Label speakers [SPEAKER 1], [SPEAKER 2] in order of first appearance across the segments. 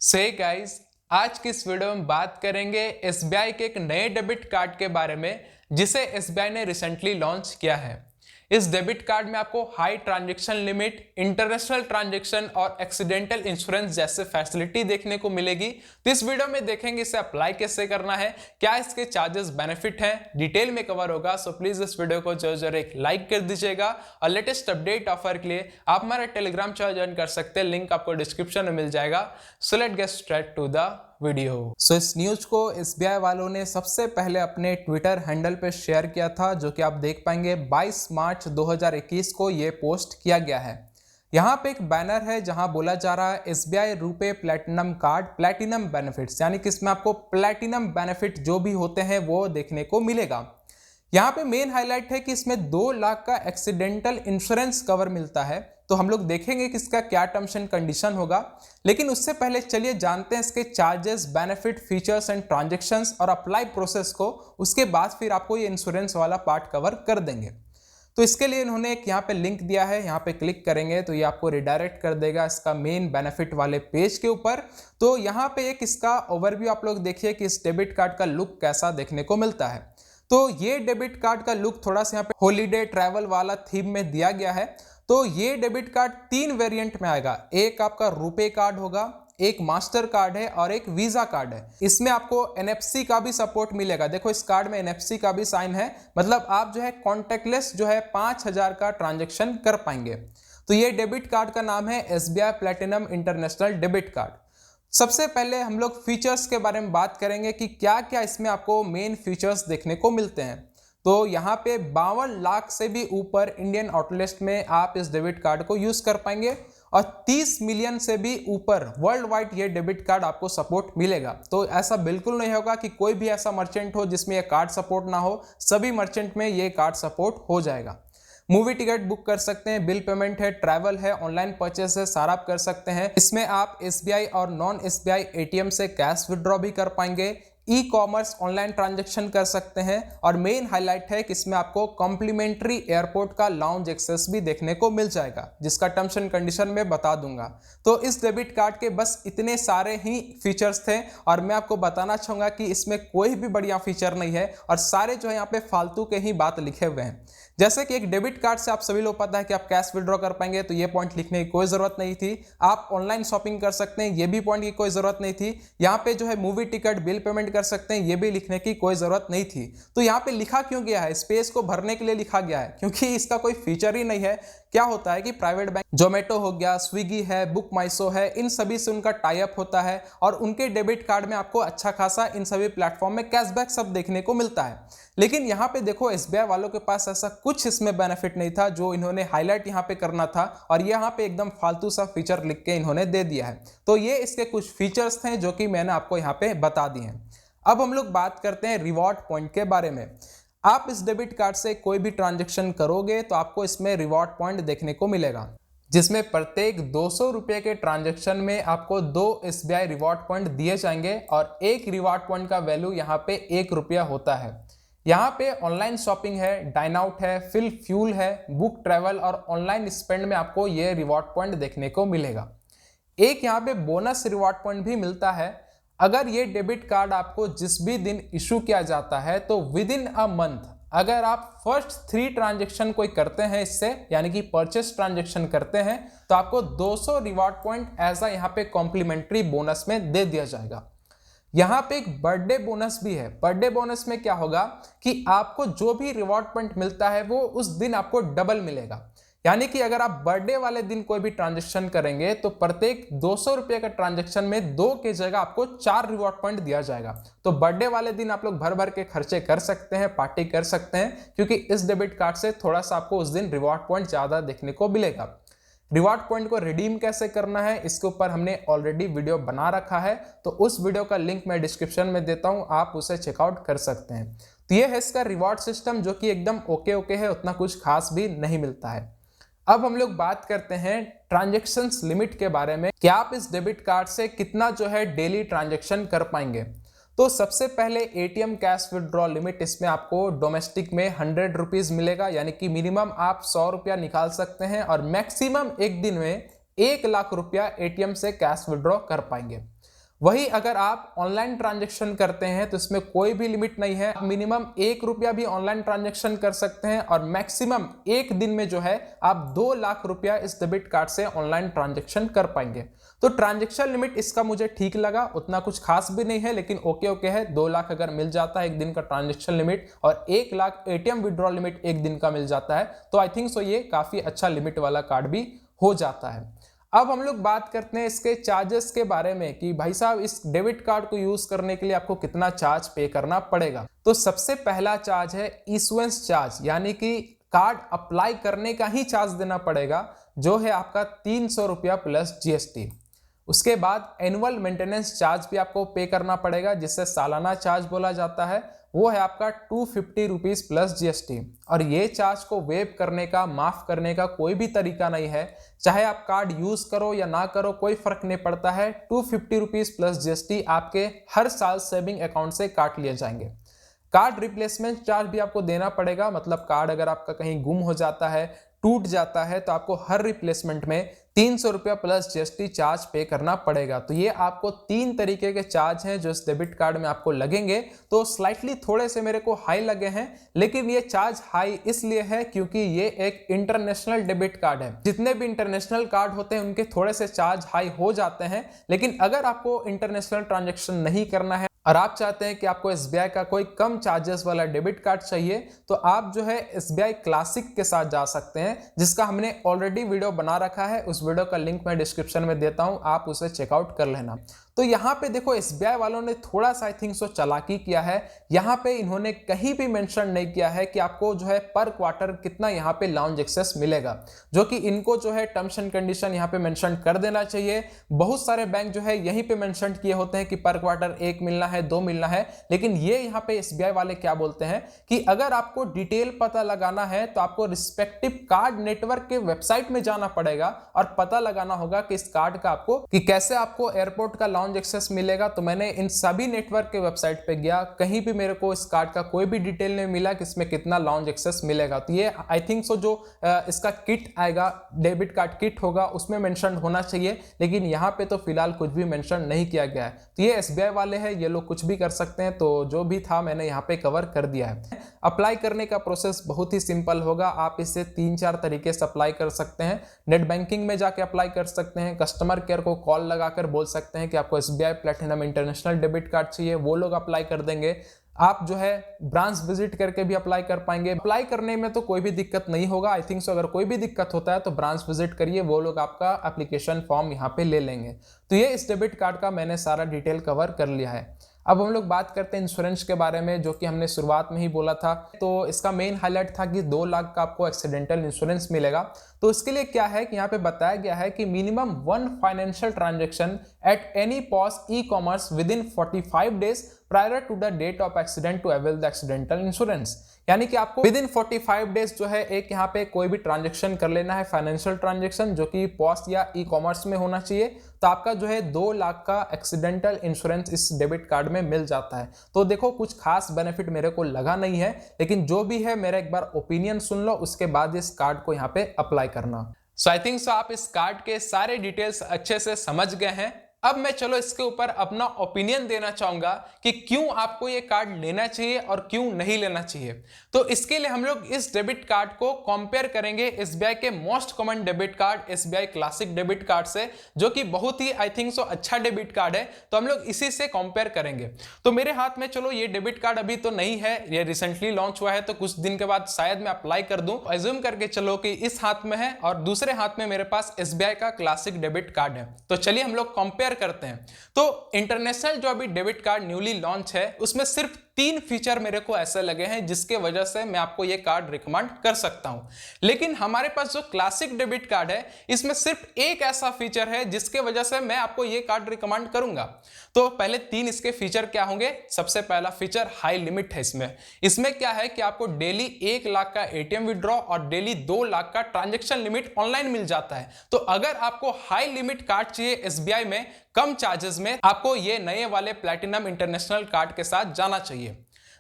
[SPEAKER 1] से गाइस, आज की इस वीडियो में बात करेंगे एसबीआई के एक नए डेबिट कार्ड के बारे में जिसे एसबीआई ने रिसेंटली लॉन्च किया है। इस डेबिट कार्ड में आपको high transaction limit, international transaction और एक्सीडेंटल इंश्योरेंस जैसे फैसिलिटी देखने को मिलेगी। तो इस वीडियो में देखेंगे इसे अप्लाई कैसे करना है, क्या इसके चार्जेस बेनिफिट हैं, डिटेल में कवर होगा। सो प्लीज इस वीडियो को जरूर एक लाइक कर दीजिएगा और लेटेस्ट अपडेट ऑफर के लिए आप हमारा टेलीग्राम चैनल ज्वाइन कर सकते हैं, लिंक आपको डिस्क्रिप्शन में मिल जाएगा। So let get straight to the video. सो इस न्यूज को एसबीआई वालों ने सबसे पहले अपने ट्विटर हैंडल पे शेयर किया था, जो कि आप देख पाएंगे 22 मार्च 2021 को ये पोस्ट किया गया है। यहाँ पे एक बैनर है जहां बोला जा रहा है SBI RuPay platinum card platinum benefits, यानी कि इसमें आपको प्लैटिनम बेनिफिट जो भी होते हैं वो देखने को मिलेगा। यहाँ पे मेन हाईलाइट है कि इसमें 2 लाख का एक्सीडेंटल इंश्योरेंस कवर मिलता है। तो हम लोग देखेंगे कि इसका क्या टर्म्स एंड कंडीशन होगा, लेकिन उससे पहले चलिए जानते हैं इसके charges, benefit, features and transactions और अप्लाई प्रोसेस को। उसके बाद फिर आपको ये इंश्योरेंस वाला पार्ट कवर कर देंगे। तो इसके लिए इन्होंने एक यहाँ पे लिंक दिया है, यहाँ पे क्लिक करेंगे तो ये आपको रिडायरेक्ट कर देगा इसका मेन बेनिफिट वाले पेज के ऊपर। तो यहाँ पे एक इसका ओवरव्यू आप लोग देखिए कि इस डेबिट कार्ड का लुक कैसा देखने को मिलता है। तो ये डेबिट कार्ड का लुक थोड़ा सा यहाँ पे हॉलीडे ट्रैवल वाला थीम में दिया गया है। तो ये डेबिट कार्ड 3 वेरिएंट में आएगा। एक आपका रुपे कार्ड होगा, एक मास्टर कार्ड है और एक वीजा कार्ड है। इसमें आपको एनएफसी का भी सपोर्ट मिलेगा। देखो इस कार्ड में एनएफसी का भी साइन है, मतलब आप जो है कॉन्टेक्टलेस जो है 5000 का ट्रांजेक्शन कर पाएंगे। तो ये डेबिट कार्ड का नाम है SBI platinum international debit card. सबसे पहले हम लोग फीचर्स के बारे में बात करेंगे कि क्या क्या इसमें आपको मेन फीचर्स देखने को मिलते हैं। तो यहाँ पे 52 लाख से भी ऊपर इंडियन आउटलेट में आप इस डेबिट कार्ड को यूज कर पाएंगे और 30 मिलियन से भी ऊपर वर्ल्ड वाइड ये डेबिट कार्ड आपको सपोर्ट मिलेगा। तो ऐसा बिल्कुल नहीं होगा कि कोई भी ऐसा मर्चेंट हो जिसमें ये कार्ड सपोर्ट ना हो, सभी मर्चेंट में ये कार्ड सपोर्ट हो जाएगा। मूवी टिकट बुक कर सकते हैं, बिल पेमेंट है, ट्रैवल है, ऑनलाइन परचेस है, सारा आप कर सकते हैं। इसमें आप एसबीआई और नॉन एसबीआई एटीएम से कैश विड्रॉ भी कर पाएंगे, ई कॉमर्स ऑनलाइन ट्रांजैक्शन कर सकते हैं और मेन हाईलाइट है कि इसमें आपको कॉम्प्लीमेंट्री एयरपोर्ट का लाउंज एक्सेस भी देखने को मिल जाएगा, जिसका टर्म्स एंड कंडीशन में बता दूंगा। तो इस डेबिट कार्ड के बस इतने सारे ही फीचर्स थे और मैं आपको बताना चाहूंगा कि इसमें कोई भी बढ़िया फीचर नहीं है और सारे जो है यहाँ पे फालतू के ही बात लिखे हुए हैं। जैसे कि एक डेबिट कार्ड से आप सभी लोग पता है कि आप कैश विड्रॉ कर पाएंगे, तो ये पॉइंट लिखने की कोई जरूरत नहीं थी। आप ऑनलाइन शॉपिंग कर सकते हैं, ये भी पॉइंट की कोई जरूरत नहीं थी। यहाँ पे जो है मूवी टिकट, बिल पेमेंट कर सकते हैं, ये भी लिखने की कोई जरूरत नहीं थी। तो यहाँ पे लिखा क्यों गया है? स्पेस को भरने के लिए लिखा गया है, क्योंकि इसका कोई फीचर ही नहीं है। क्या होता है कि प्राइवेट बैंक जोमेटो हो गया, स्विगी है, बुक माइसो है, इन सभी से उनका टाई अप होता है और उनके डेबिट कार्ड में आपको अच्छा खासा इन सभी प्लेटफॉर्म में कैशबैक सब देखने को मिलता है। लेकिन यहाँ पे देखो एसबीआई वालों के पास ऐसा कुछ इसमें बेनिफिट नहीं था जो इन्होंने हाईलाइट यहाँ पे करना था और यहाँ पे एकदम फालतू सा फीचर लिख के इन्होंने दे दिया है। तो ये इसके कुछ फीचर्स थे जो कि मैंने आपको यहाँ पे बता दिए हैं। अब हम लोग बात करते हैं रिवॉर्ड पॉइंट के बारे में। आप इस डेबिट कार्ड से कोई भी ट्रांजेक्शन करोगे तो आपको इसमें रिवॉर्ड पॉइंट देखने को मिलेगा, जिसमें प्रत्येक 200 रुपये के ट्रांजैक्शन में आपको 2 एसबीआई रिवॉर्ड पॉइंट दिए जाएंगे और एक रिवॉर्ड पॉइंट का वैल्यू यहाँ पे 1 रुपया होता है। यहाँ पे ऑनलाइन शॉपिंग है, डाइन आउट है, फिल फ्यूल है, बुक ट्रैवल और ऑनलाइन स्पेंड में आपको ये रिवॉर्ड पॉइंट देखने को मिलेगा। एक यहाँ पे बोनस रिवॉर्ड पॉइंट भी मिलता है। अगर ये डेबिट कार्ड आपको जिस भी दिन इशू किया जाता है तो विद इन अ मंथ अगर आप फर्स्ट 3 ट्रांजेक्शन कोई करते हैं इससे, यानी कि परचेस ट्रांजेक्शन करते हैं, तो आपको 200 रिवॉर्ड पॉइंट ऐसा यहाँ पे कॉम्प्लीमेंट्री बोनस में दे दिया जाएगा। यहाँ पे एक बर्थडे बोनस भी है। बर्थडे बोनस में क्या होगा कि आपको जो भी रिवॉर्ड पॉइंट मिलता है वो उस दिन आपको डबल मिलेगा। यानी कि अगर आप बर्थडे वाले दिन कोई भी ट्रांजेक्शन करेंगे तो प्रत्येक 200 रुपये का ट्रांजेक्शन में 2 की जगह आपको 4 रिवॉर्ड पॉइंट दिया जाएगा। तो बर्थडे वाले दिन आप लोग भर भर के खर्चे कर सकते हैं, पार्टी कर सकते हैं, क्योंकि इस डेबिट कार्ड से थोड़ा सा आपको उस दिन रिवॉर्ड पॉइंट ज्यादा देखने को मिलेगा। रिवॉर्ड पॉइंट को रिडीम कैसे करना है इसके ऊपर हमने ऑलरेडी वीडियो बना रखा है, तो उस वीडियो का लिंक मैं डिस्क्रिप्शन में देता हूं, आप उसे चेकआउट कर सकते हैं। तो ये है इसका रिवॉर्ड सिस्टम, जो कि एकदम ओके है, उतना कुछ खास भी नहीं मिलता है। अब हम लोग बात करते हैं ट्रांजैक्शंस लिमिट के बारे में कि आप इस डेबिट कार्ड से कितना जो है डेली ट्रांजैक्शन कर पाएंगे। तो सबसे पहले एटीएम कैश विड्रॉ लिमिट, इसमें आपको डोमेस्टिक में 100 रुपीज मिलेगा, यानी कि मिनिमम आप 100 रुपया निकाल सकते हैं और मैक्सिमम एक दिन में 1 लाख रुपया एटीएम से कैश विड्रॉ कर पाएंगे। वही अगर आप ऑनलाइन ट्रांजैक्शन करते हैं तो इसमें कोई भी लिमिट नहीं है, मिनिमम 1 रुपया भी ऑनलाइन ट्रांजैक्शन कर सकते हैं और मैक्सिमम एक दिन में जो है आप 2 लाख रुपया इस डेबिट कार्ड से ऑनलाइन ट्रांजैक्शन कर पाएंगे। तो ट्रांजैक्शन लिमिट इसका मुझे ठीक लगा, उतना कुछ खास भी नहीं है, लेकिन ओके है। 2 लाख अगर मिल जाता है एक दिन का ट्रांजैक्शन लिमिट और 1 लाख एटीएम विड्रॉल लिमिट एक दिन का मिल जाता है तो आई थिंक सो ये काफी अच्छा लिमिट वाला कार्ड भी हो जाता है। अब हम लोग बात करते हैं इसके चार्जेस के बारे में कि भाई साहब इस डेबिट कार्ड को यूज करने के लिए आपको कितना चार्ज पे करना पड़ेगा। तो सबसे पहला चार्ज है इशुएंस चार्ज, यानी कि कार्ड अप्लाई करने का ही चार्ज देना पड़ेगा, जो है आपका 300 रुपया प्लस जीएसटी। उसके बाद एनुअल मेंटेनेंस चार्ज भी आपको पे करना पड़ेगा, जिससे सालाना चार्ज बोला जाता है, वो है आपका 250 रुपीज प्लस जीएसटी। और ये चार्ज को वेव करने का, माफ करने का कोई भी तरीका नहीं है, चाहे आप कार्ड यूज करो या ना करो कोई फर्क नहीं पड़ता है। 250 रुपीज प्लस जीएसटी आपके हर साल सेविंग अकाउंट से काट लिए जाएंगे। कार्ड रिप्लेसमेंट चार्ज भी आपको देना पड़ेगा, मतलब कार्ड अगर आपका कहीं गुम हो जाता है, टूट जाता है, तो आपको हर रिप्लेसमेंट में 300 रुपया प्लस जीएसटी चार्ज पे करना पड़ेगा। तो ये आपको 3 तरीके के चार्ज हैं जो इस डेबिट कार्ड में आपको लगेंगे। तो स्लाइटली थोड़े से मेरे को हाई लगे हैं, लेकिन ये चार्ज हाई इसलिए है क्योंकि ये एक इंटरनेशनल डेबिट कार्ड है। जितने भी इंटरनेशनल कार्ड होते हैं उनके थोड़े से चार्ज हाई हो जाते हैं, लेकिन अगर आपको इंटरनेशनल ट्रांजेक्शन नहीं करना है और आप चाहते हैं कि आपको एसबीआई का कोई कम चार्जेस वाला डेबिट कार्ड चाहिए, तो आप जो है एसबीआई क्लासिक के साथ जा सकते हैं, जिसका हमने ऑलरेडी वीडियो बना रखा है। उस वीडियो का लिंक मैं डिस्क्रिप्शन में देता हूं, आप उसे चेकआउट कर लेना। तो यहाँ पे देखो एसबीआई वालों ने थोड़ा सा आई थिंक सो चालाकी किया है। यहाँ पे इन्होंने कहीं भी मेंशन नहीं किया है कि आपको जो है पर क्वार्टर कितना यहाँ पे लाउंज एक्सेस मिलेगा, जो कि इनको जो है टर्म्स एंड कंडीशन यहाँ पे मेंशन कर देना चाहिए। बहुत सारे बैंक जो है यहीं पे मेंशन किए होते हैं कि पर क्वार्टर 1 मिलना है, 2 मिलना है, लेकिन ये यहाँ पे एसबीआई वाले क्या बोलते हैं कि अगर आपको डिटेल पता लगाना है तो आपको रिस्पेक्टिव कार्ड नेटवर्क के वेबसाइट में जाना पड़ेगा और पता लगाना होगा कि इस कार्ड का आपको कि कैसे आपको एयरपोर्ट का लाउंज एक्सेस मिलेगा। तो मैंने इन सभी नेटवर्क के वेबसाइट पे गया, कहीं भी मेरे को इस कार्ड का कोई भी डिटेल नहीं मिला कि इसमें कितना लाउंज एक्सेस मिलेगा। तो ये आई थिंक सो जो इसका किट आएगा, डेबिट कार्ड किट होगा, उसमें मेंशन होना चाहिए, लेकिन यहाँ पे तो फिलहाल कुछ भी मेंशन नहीं किया गया है। तो ये एसबीआई वाले हैं, ये लोग कुछ भी कर सकते हैं। तो जो भी था मैंने यहाँ पे कवर कर दिया है। अप्लाई करने का प्रोसेस बहुत ही सिंपल होगा। आप इसे 3-4 तरीके से अप्लाई कर सकते हैं। नेट बैंकिंग में जाके अप्लाई कर सकते हैं, कस्टमर केयर को कॉल लगाकर बोल सकते हैं कि आपको SBI platinum international debit card चाहिए, वो लोग अप्लाई कर देंगे। आप जो है ब्रांच विजिट करके भी अप्लाई कर पाएंगे। अप्लाई करने में तो कोई भी दिक्कत नहीं होगा। आई थिंक सो अगर कोई भी दिक्कत होता है तो ब्रांच विजिट करिए, वो लोग आपका एप्लीकेशन फॉर्म यहाँ पे ले लेंगे। तो ये इस डेबिट कार्ड का मैंने सारा डिटेल कवर कर लिया है। अब हम लोग बात करते हैं इंश्योरेंस के बारे में, जो कि हमने शुरुआत में ही बोला था। तो इसका मेन हाईलाइट था कि 2 लाख का आपको एक्सीडेंटल इंश्योरेंस मिलेगा। तो इसके लिए क्या है कि यहाँ पे बताया गया है कि minimum 1 financial transaction at any POS e commerce within 45 days prior to the date of accident to avail the accidental insurance. यानी कि आपको विद इन 45 डेज जो है एक यहाँ पे कोई भी ट्रांजेक्शन कर लेना है, फाइनेंशियल ट्रांजेक्शन, जो कि पॉस या ई कॉमर्स में होना चाहिए। तो आपका जो है 2 लाख का एक्सीडेंटल इंश्योरेंस इस डेबिट कार्ड में मिल जाता है। तो देखो कुछ खास बेनिफिट मेरे को लगा नहीं है, लेकिन जो भी है मेरा एक बार ओपिनियन सुन लो, उसके बाद इस कार्ड को यहाँ पे अप्लाई करना। सो आई थिंक सो आप इस कार्ड के सारे डिटेल्स अच्छे से समझ गए हैं। अब मैं चलो इसके ऊपर अपना ओपिनियन देना चाहूंगा कि क्यों आपको ये कार्ड लेना चाहिए और क्यों नहीं लेना चाहिए। तो इसके लिए हम लोग इस डेबिट कार्ड को कंपेयर करेंगे एसबीआई के most common debit card SBI classic debit card से, जो कि बहुत ही आई थिंक सो अच्छा डेबिट कार्ड है। तो हम लोग इसी से कंपेयर करेंगे। तो मेरे हाथ में चलो ये डेबिट कार्ड अभी तो नहीं है, ये रिसेंटली लॉन्च हुआ है, तो कुछ दिन के बाद शायद मैं अप्लाई कर दूं। एज्यूम करके चलो कि इस हाथ में है और दूसरे हाथ में मेरे पास एसबीआई का क्लासिक डेबिट कार्ड है। तो चलिए हम लोग कंपेयर करते हैं। तो इंटरनेशनल जो अभी डेबिट कार्ड न्यूली लॉन्च है, उसमें सिर्फ 3 फीचर मेरे को ऐसे लगे हैं जिसके वजह से मैं आपको ये कार्ड रिकमेंड कर सकता हूं। लेकिन हमारे पास जो क्लासिक डेबिट कार्ड है, इसमें सिर्फ एक ऐसा फीचर है जिसके वजह से मैं आपको ये कार्ड रिकमेंड करूंगा। तो पहले 3 इसके फीचर क्या होंगे। सबसे पहला फीचर हाई लिमिट है। इसमें क्या है कि आपको डेली 1 लाख का एटीएम विड्रॉ और डेली 2 लाख का ट्रांजेक्शन लिमिट ऑनलाइन मिल जाता है। तो अगर आपको हाई लिमिट कार्ड चाहिए एसबीआई में कम चार्जेस में, आपको ये नए वाले प्लैटिनम इंटरनेशनल कार्ड के साथ जाना चाहिए।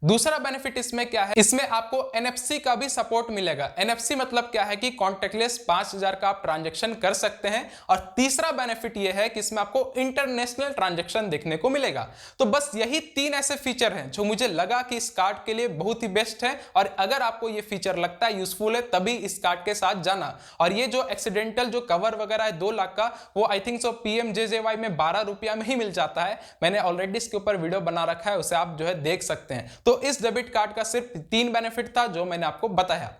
[SPEAKER 1] दूसरा बेनिफिट इसमें क्या है, इसमें आपको NFC का भी सपोर्ट मिलेगा। NFC मतलब क्या है कि कॉन्टेक्टलेस 5000 का आप ट्रांजैक्शन कर सकते हैं। और तीसरा बेनिफिट यह है कि इसमें आपको इंटरनेशनल ट्रांजैक्शन देखने को मिलेगा। तो बस यही 3 ऐसे फीचर हैं जो मुझे लगा कि इस कार्ड के लिए बहुत ही बेस्ट है। और अगर आपको ये फीचर लगता है यूजफुल है तभी इस कार्ड के साथ जाना। और ये जो एक्सीडेंटल जो कवर वगैरह है 2 लाख का, वो आई थिंक सो PMJJY में 12 रुपया में ही मिल जाता है। मैंने ऑलरेडी इसके ऊपर वीडियो बना रखा है, उसे आप जो है देख सकते हैं। तो इस डेबिट कार्ड का सिर्फ 3 बेनिफिट था जो मैंने आपको बताया।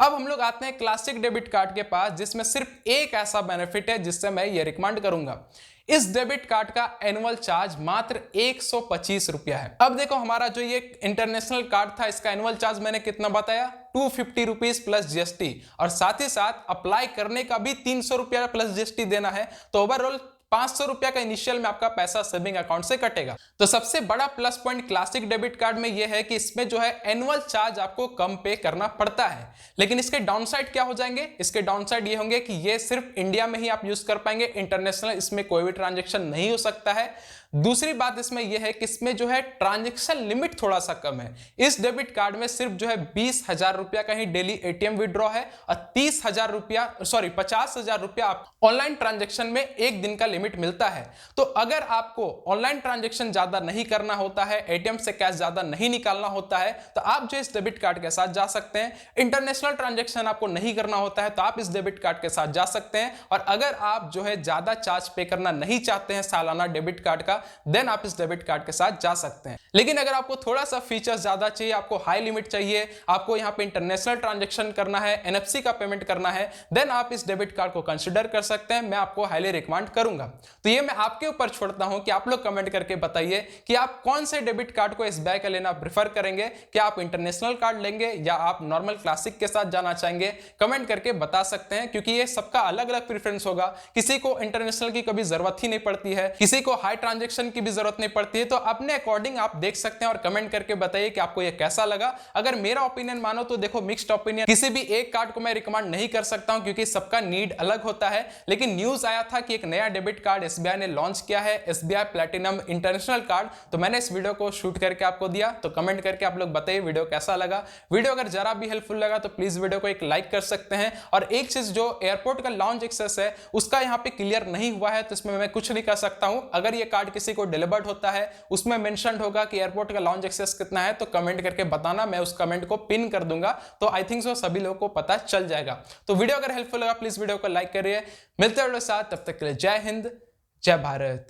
[SPEAKER 1] अब हम लोग आते हैं क्लासिक डेबिट कार्ड के पास, जिसमें सिर्फ एक ऐसा बेनिफिट है जिससे मैं ये रिकमेंड करूंगा। इस डेबिट कार्ड का एनुअल चार्ज मात्र 125 रुपया है। अब देखो, हमारा जो ये इंटरनेशनल कार्ड था, इसका एनुअल चार्ज मैंने कितना बताया, 250 रुपीज प्लस GST। और साथ ही साथ अप्लाई करने का भी 300 रुपया प्लस GST देना है। तो ओवरऑल 500 रुपया का इनिशियल में आपका पैसा सेविंग अकाउंट से कटेगा। तो सबसे बड़ा plus point classic debit card में यह है कि इसमें जो है एनुअल चार्ज आपको कम पे करना पड़ता है। लेकिन इसके डाउनसाइड क्या हो जाएंगे, इसके डाउनसाइड ये होंगे कि ये सिर्फ इंडिया में ही आप यूज कर पाएंगे, इंटरनेशनल इसमें कोई भी ट्रांजेक्शन नहीं हो सकता है। दूसरी बात इसमें यह है कि इसमें जो है ट्रांजैक्शन लिमिट थोड़ा सा कम है। इस डेबिट कार्ड में सिर्फ जो है 20,000 रुपया का ही डेली ATM विड्रॉ है और 50,000 रुपया आप ऑनलाइन ट्रांजैक्शन में एक दिन का लिमिट मिलता है। तो अगर आपको ऑनलाइन ट्रांजैक्शन ज्यादा नहीं करना होता है, ATM से कैश ज्यादा नहीं निकालना होता है, तो आप जो इस डेबिट कार्ड के साथ जा सकते हैं। इंटरनेशनल ट्रांजैक्शन आपको नहीं करना होता है तो आप इस डेबिट कार्ड के साथ जा सकते हैं। और अगर आप जो है ज्यादा चार्ज पे करना नहीं चाहते हैं सालाना डेबिट कार्ड का, देन आप इस डेबिट कार्ड के साथ जा सकते हैं। लेकिन अगर आपको थोड़ा सा फीचर्स ज्यादा चाहिए, आपको हाई लिमिट चाहिए, आपको यहां पे इंटरनेशनल ट्रांजैक्शन करना है, NFC का पेमेंट करना है, देन आप इस डेबिट कार्ड को कंसीडर कर सकते हैं। मैं आपको हाईली रिकमेंड करूंगा। तो ये मैं आपके ऊपर छोड़ता हूं कि आप लोग कमेंट करके बताइए कि आप कौन से डेबिट कार्ड को SBI का लेना प्रेफर करेंगे। क्या आप इंटरनेशनल कार्ड लेंगे या आप नॉर्मल क्लासिक के साथ जाना चाहेंगे, कमेंट करके बता सकते हैं। क्योंकि ये सबका अलग अलग प्रेफरेंस होगा। किसी को इंटरनेशनल की कभी जरूरत ही नहीं पड़ती है, किसी को हाई ट्रांजैक्शन की भी जरूरत नहीं पड़ती है। तो अपने अकॉर्डिंग आप देख सकते हैं और कमेंट करके बताइए कि आपको ये कैसा लगा। अगर मेरा ओपिनियन मानो तो देखो, मिक्स्ड ओपिनियन, किसी भी एक कार्ड को मैं रिकमेंड नहीं कर सकता हूं क्योंकि सबका नीड अलग होता है। लेकिन न्यूज आया था कि एक नया डेबिट कार्ड SBI ने लॉन्च किया है, SBI प्लैटिनम इंटरनेशनल कार्ड। तो मैंने इस वीडियो को शूट करके आपको दिया। तो कमेंट करके आप लोग बताइए वीडियो कैसा लगा। वीडियो अगर जरा भी हेल्पफुल लगा तो प्लीज वीडियो को एक लाइक कर सकते हैं। और एक चीज, जो एयरपोर्ट का लॉन्च एक्सेस है उसका यहाँ पे क्लियर नहीं हुआ है, तो इसमें मैं कुछ नहीं कर सकता हूं। अगर ये कार्ड किसी को डिलीवर्ड होता है, उसमें मेंशन होगा कि एयरपोर्ट का लॉन्च एक्सेस कितना है, तो कमेंट करके बताना, मैं उस कमेंट को पिन कर दूंगा। तो आई थिंक सो सभी लोगों को पता चल जाएगा। तो वीडियो अगर हेल्पफुल लगा प्लीज वीडियो को लाइक करिए। मिलते हैं साथ, तब तक के लिए जय हिंद, जय भारत।